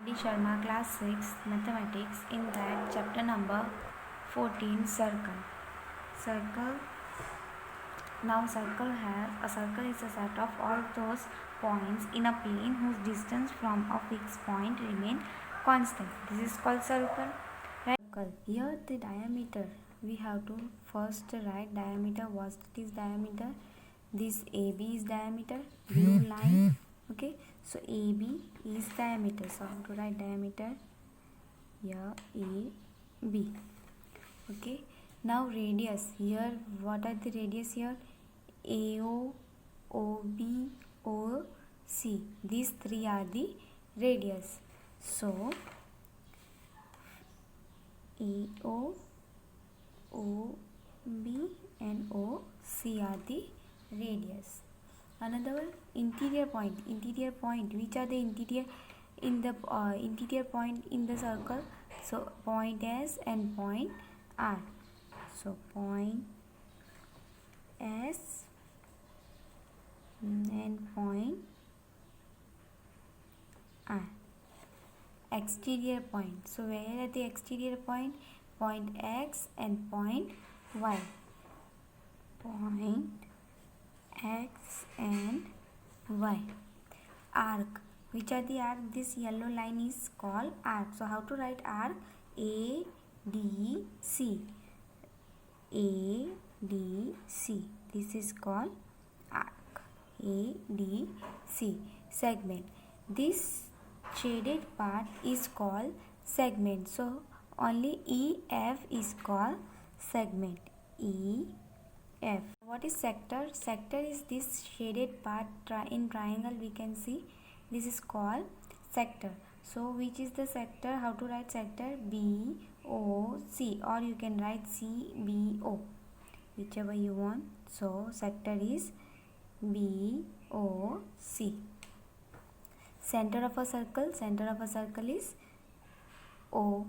D. Sharma, Class 6, Mathematics, in that chapter number 14, Circle. Circle. Now, a circle is a set of all those points in a plane whose distance from a fixed point remain constant. This is called circle. Right? Here, the diameter. We have to first write diameter. What is diameter? This AB is diameter. Blue line. Okay, so AB is diameter. So I have to write diameter here AB. Okay, now radius. Here, what are the radius here? AO, OB, OC. These three are the radius. So AO, OB and OC are the radius. Another one, interior point. Interior point. Which are the interior point in the circle? So point S and point R. So point S and point R. Exterior point. So where are the exterior point? Point X and point Y. Point X and Y. Arc. Which are the arc? This yellow line is called arc. So how to write arc? A, D, C. A, D, C. This is called arc. A, D, C. Segment. This shaded part is called segment. So only E, F is called segment. E, F. What is sector? Sector is this shaded part in triangle we can see. This is called sector. So which is the sector? How to write sector? B, O, C, or you can write C, B, O, whichever you want. So sector is B, O, C. Center of a circle. Center of a circle is O.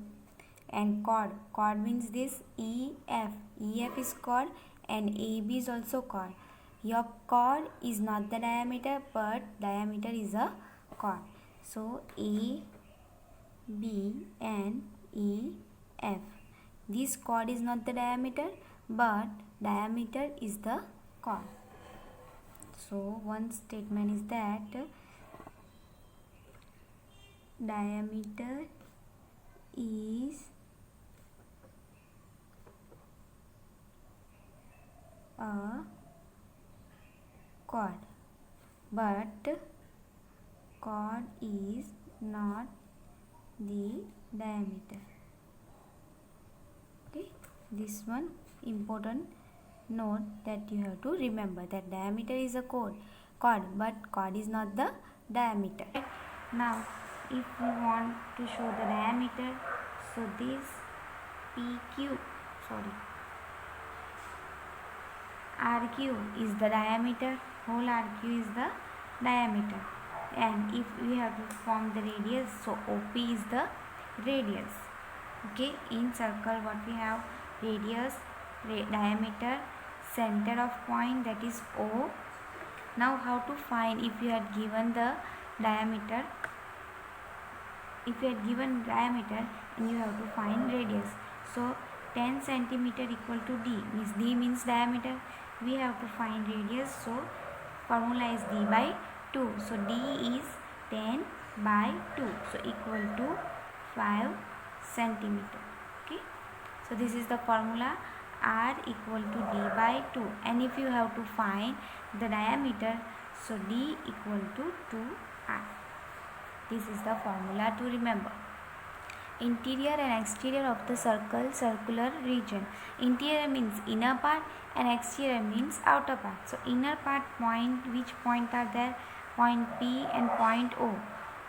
And chord. Chord means this E, F. E, F is chord. And AB is also chord. Your chord is not the diameter, but diameter is a chord. So A, B and E, F. This chord is not the diameter, but diameter is the chord. So one statement is that diameter is a chord, but chord is not the diameter. Okay, this one important note that you have to remember, that diameter is a chord, but chord is not the diameter. Now if we want to show the diameter, so this RQ is the diameter, whole RQ is the diameter. And if we have to form the radius, so OP is the radius. Okay, in circle what we have? Radius, diameter, center of point, that is O. Now how to find if you had given the diameter? If you had given diameter and you have to find radius, so 10 centimeter equal to D, means D means diameter. We have to find radius, so formula is D by 2. So D is 10 by 2, so equal to 5 centimeter. Okay, so this is the formula, R equal to D by 2. And if you have to find the diameter, so D equal to 2R. This is the formula to remember. Interior and exterior of the circular region. Interior means inner part and exterior means outer part. So inner part point, which point are there? Point P and point O.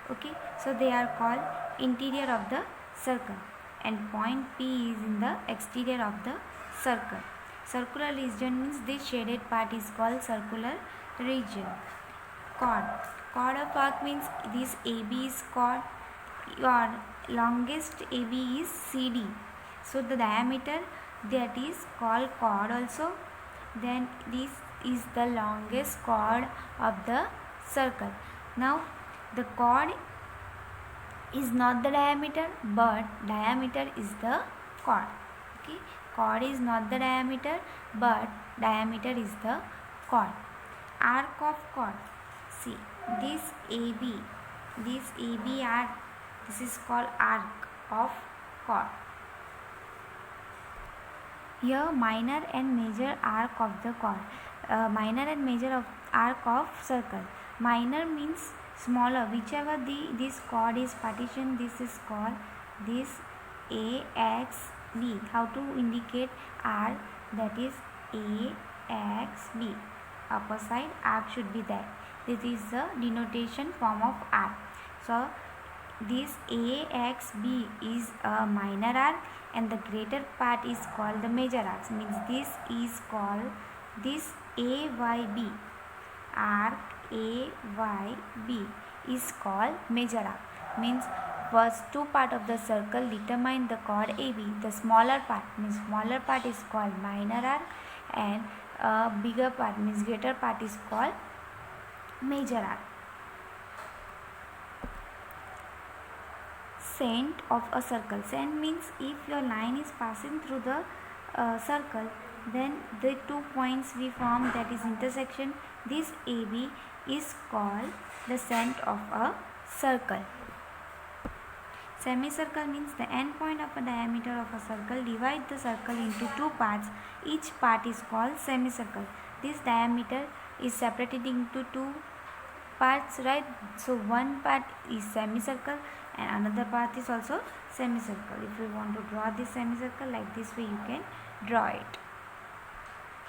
Okay, so they are called interior of the circle, and point P is in the exterior of the circle. Circular region means this shaded part is called circular region. Chord. Chord of arc means this AB is chord. Your longest AB is CD. So the diameter, that is called chord also. Then this is the longest chord of the circle. Now the chord is not the diameter, but diameter is the chord. Okay, chord is not the diameter, but diameter is the chord. Arc of chord. See, this AB, this AB arc, this is called arc of chord. Here minor and major arc of the chord. Minor and major of arc of circle. Minor means smaller, whichever this chord is partitioned, this is called this AXB. How to indicate arc? That is AXB. Upper side arc should be there. This is the denotation form of arc. So this AXB is a minor arc and the greater part is called the major arc. Means this is called this AYB. Arc AYB is called major arc. Means first two part of the circle determine the chord AB. The smaller part means smaller part is called minor arc and bigger part means greater part is called major arc. Cent of a circle. Cent means if your line is passing through the circle, then the 2 points we form, that is intersection, this AB is called the cent of a circle. Semicircle means the end point of a diameter of a circle. Divide the circle into 2 parts. Each part is called semicircle. This diameter is separated into 2 parts, right? So one part is semicircle and another part is also semicircle. If you want to draw this semicircle like this way, you can draw it.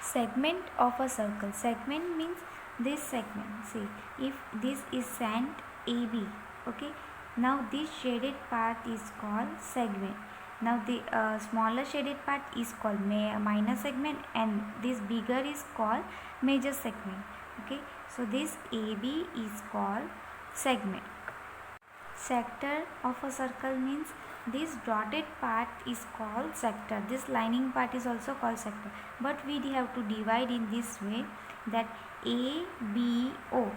Segment of a circle. Segment means this segment. See, if this is cent AB, okay, now this shaded part is called segment. Now the smaller shaded part is called minor segment and this bigger is called major segment. Okay, so this AB is called segment. Sector of a circle means this dotted part is called sector. This lining part is also called sector. But we have to divide in this way, that ABO.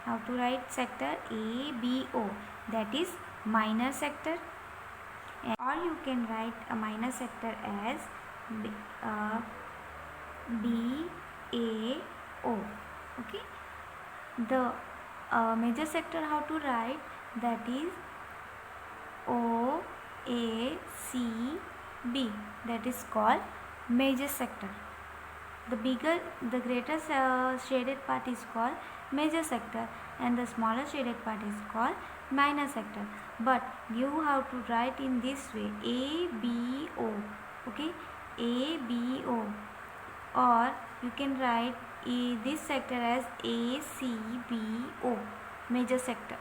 How to write sector? ABO. That is minor sector. Or you can write a minor sector as BAO. Okay. The major sector, how to write? That is OACB. That is called major sector. The greater shaded part is called major sector and the smaller shaded part is called minor sector. But you have to write in this way, ABO. Okay, ABO. Or you can write this sector as ACBO, major sector.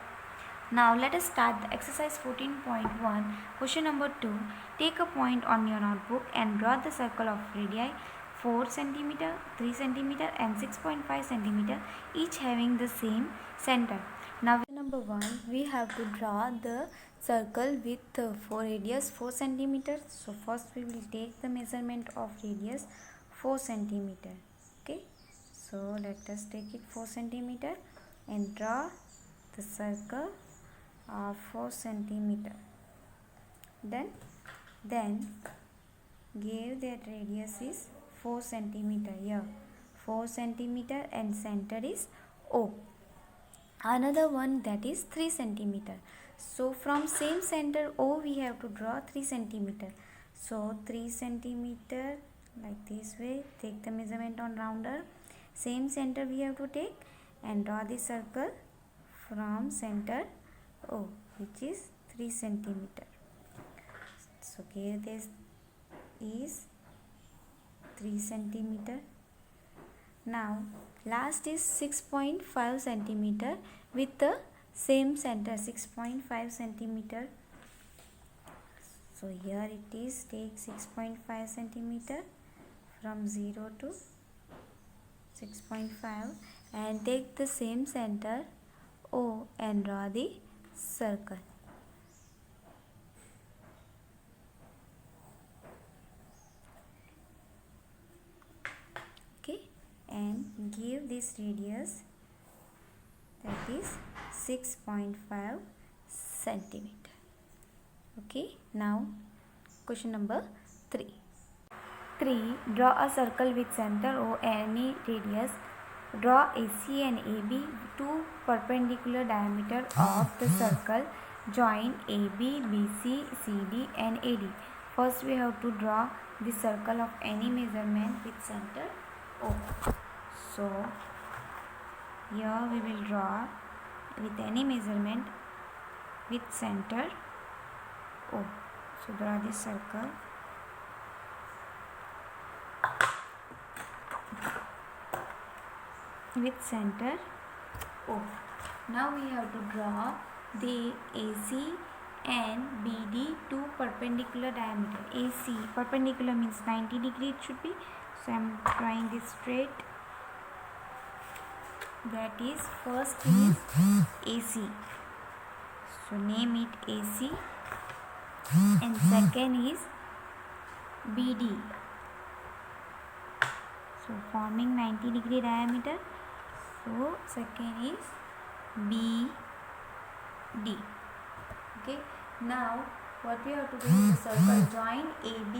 Now let us start the exercise 14.1. Question number 2. Take a point on your notebook and draw the circle of radii 4 cm, 3 cm and 6.5 cm, each having the same center. Now number 1, we have to draw the circle with radius 4 cm. So first we will take the measurement of radius 4 cm. Okay, so let us take it 4 cm and draw the circle of 4 cm. Then give that radius is 4 cm here, 4 cm and center is O. Another one, that is 3 cm. So from same center O we have to draw 3 cm. So 3 cm like this way, take the measurement on rounder, same center we have to take and draw the circle from center O, which is 3 cm. So here this is 3 cm. Now last is 6.5 cm with the same center, 6.5 cm. So here it is, take 6.5 cm from 0 to 6.5 and take the same center O and draw the circle. Okay, and give this radius, that is 6.5 centimeter. Okay, now question number 3. 3. Draw a circle with center O any radius. Draw AC and AB, two perpendicular diameter of the circle. Join AB, BC, CD and AD. First we have to draw the circle of any measurement with center O. So here we will draw with any measurement with center O. So draw this circle. With center O. Now we have to draw the AC and BD, two perpendicular diameter. AC perpendicular means 90 degree it should be. So I am drawing this straight. That is, first is AC. So name it AC. And second is BD. So forming 90 degree diameter. So second is BD. Okay. Now what we have to do in the circle, join AB,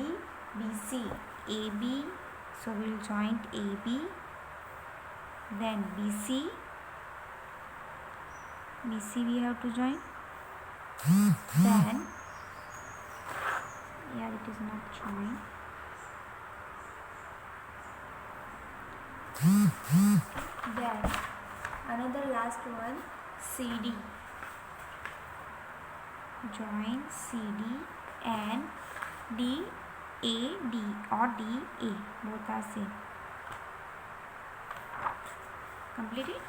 BC. AB. So we will join AB. Then BC. BC we have to join. Then here it is not joined. Then another last one, CD. Join CD and DAD or DA, both are same. Completed.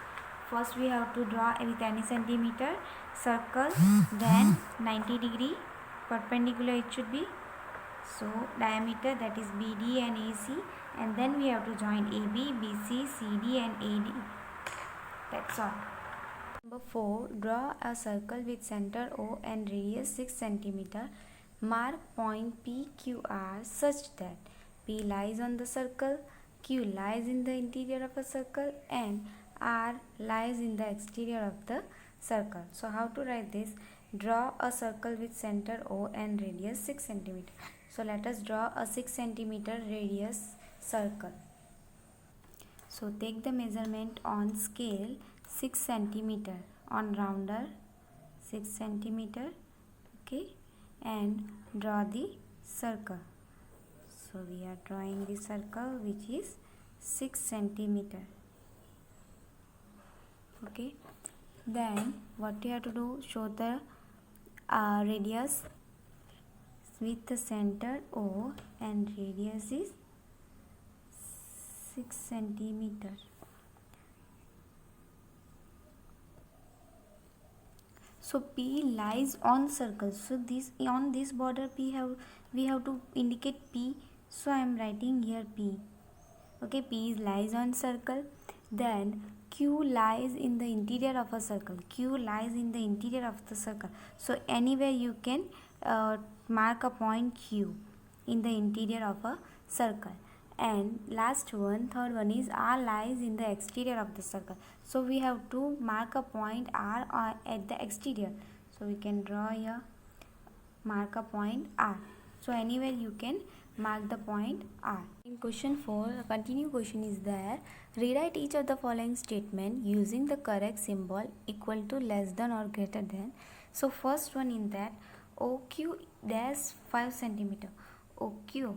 First we have to draw with any centimeter circle, then 90 degree perpendicular it should be. So diameter, that is BD and AC, and then we have to join AB, BC, CD and AD. That's all. Number 4. Draw a circle with center O and radius 6 cm. Mark point PQR such that P lies on the circle, Q lies in the interior of a circle and R lies in the exterior of the circle. So how to write this? Draw a circle with center O and radius 6 cm. So let us draw a 6 cm radius circle. So take the measurement on scale 6 cm, on rounder 6 cm, okay, and draw the circle. So we are drawing the circle which is 6 cm. Okay, then what you have to do, show the radius with the center O and radius is 6 cm. So P lies on circle. So this, on this border we have to indicate P. So I am writing here P. Okay, P lies on circle. Then Q lies in the interior of a circle. Q lies in the interior of the circle. So anywhere you can mark a point Q in the interior of a circle. And last one, third one is R lies in the exterior of the circle. So we have to mark a point R at the exterior. So we can draw here, mark a point R. So anywhere you can mark the point R. In question 4, a continue question is there. Rewrite each of the following statement using the correct symbol equal to, less than or greater than. So first one in that, OQ dash 5 cm. OQ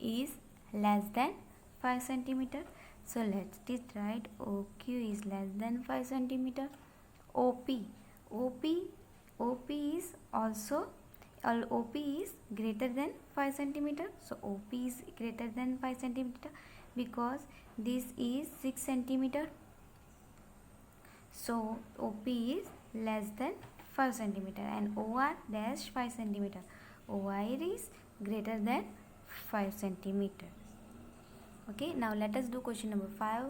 is less than 5 cm. So let's write OQ is less than 5 cm. OP is also, OP is greater than 5 cm. So OP is greater than 5 cm because this is 6 cm. So OP is less than 5 cm and OR dash 5 cm. OR is greater than 5 cm. Okay, now let us do question number 5.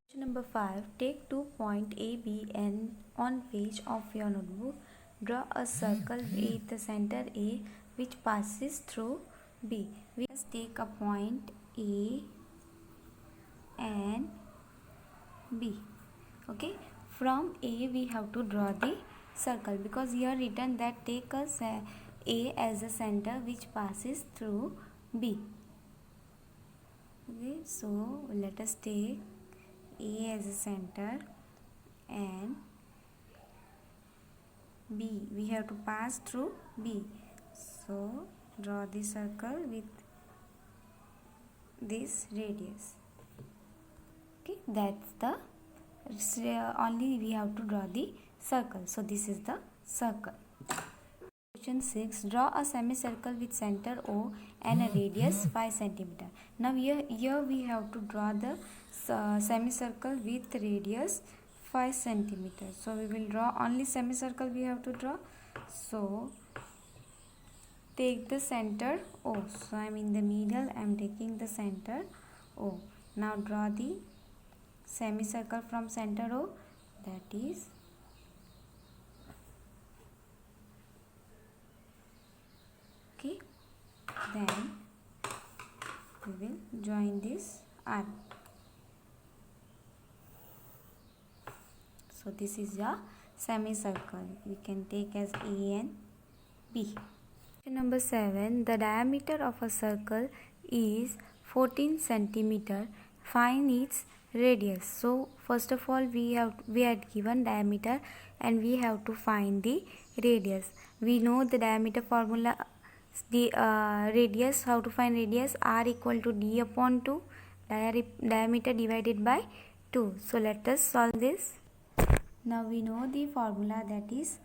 Question number 5. Take 2 points A, B and on page of your notebook, draw a circle with the center A which passes through B. We just take a point A and B. Okay, from A we have to draw the circle, because here written that take A as a center which passes through B. Okay, so let us take A as a center and B, we have to pass through B. So draw the circle with this radius. Okay, that's the only we have to draw the circle. So this is the circle. Question 6. Draw a semicircle with center O and a radius 5 cm. Now here we have to draw the semicircle with radius 5 cm. So we will draw only semicircle we have to draw. So take the center O. So I am in the middle, I am taking the center O. Now draw the semicircle from center O, that is okay. Then we will join this arc. So this is your semicircle. We can take as A and B. Question number 7. The diameter of a circle is 14 centimeter. Find its radius. So first of all we had given diameter and we have to find the radius. We know the diameter formula, the radius, how to find radius, r equal to d upon 2, diameter divided by 2. So let us solve this. Now we know the formula, that is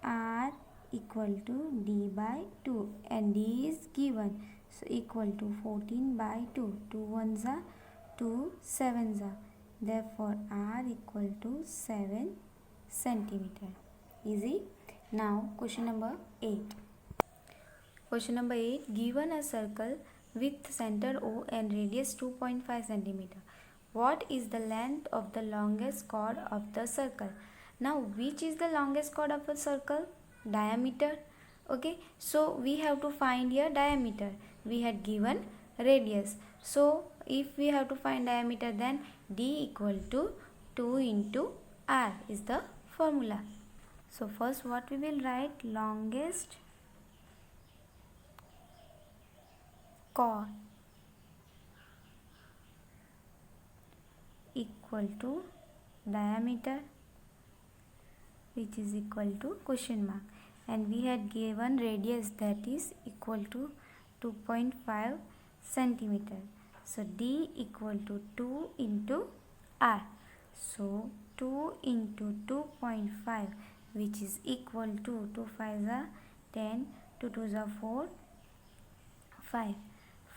r equal to d by 2 and d is given. So equal to 14 by 2. 2 ones are 2 sevens are. Therefore r equal to 7 centimeter. Easy. Now question number 8. Question number 8. Given a circle with center O and radius 2.5 cm. What is the length of the longest chord of the circle? Now which is the longest chord of a circle? Diameter. Okay, so we have to find here diameter. We had given radius. So if we have to find diameter, then d equal to 2 into r is the formula. So first what we will write? Longest chord equal to diameter, which is equal to question mark, and we had given radius, that is equal to 2.5 centimeter. So d equal to 2 into r. So 2 into 2.5, which is equal to 2 5s are 10, 2 2s are 4,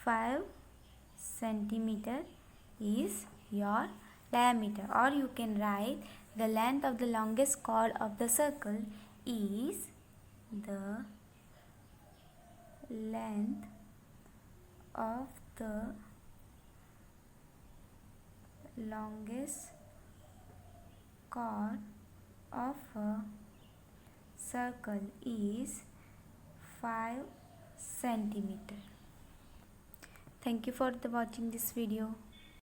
5 centimeter is your diameter. Or you can write the length of the longest chord of the circle is the length of the longest chord of a circle is 5 centimeter. Thank you for watching this video.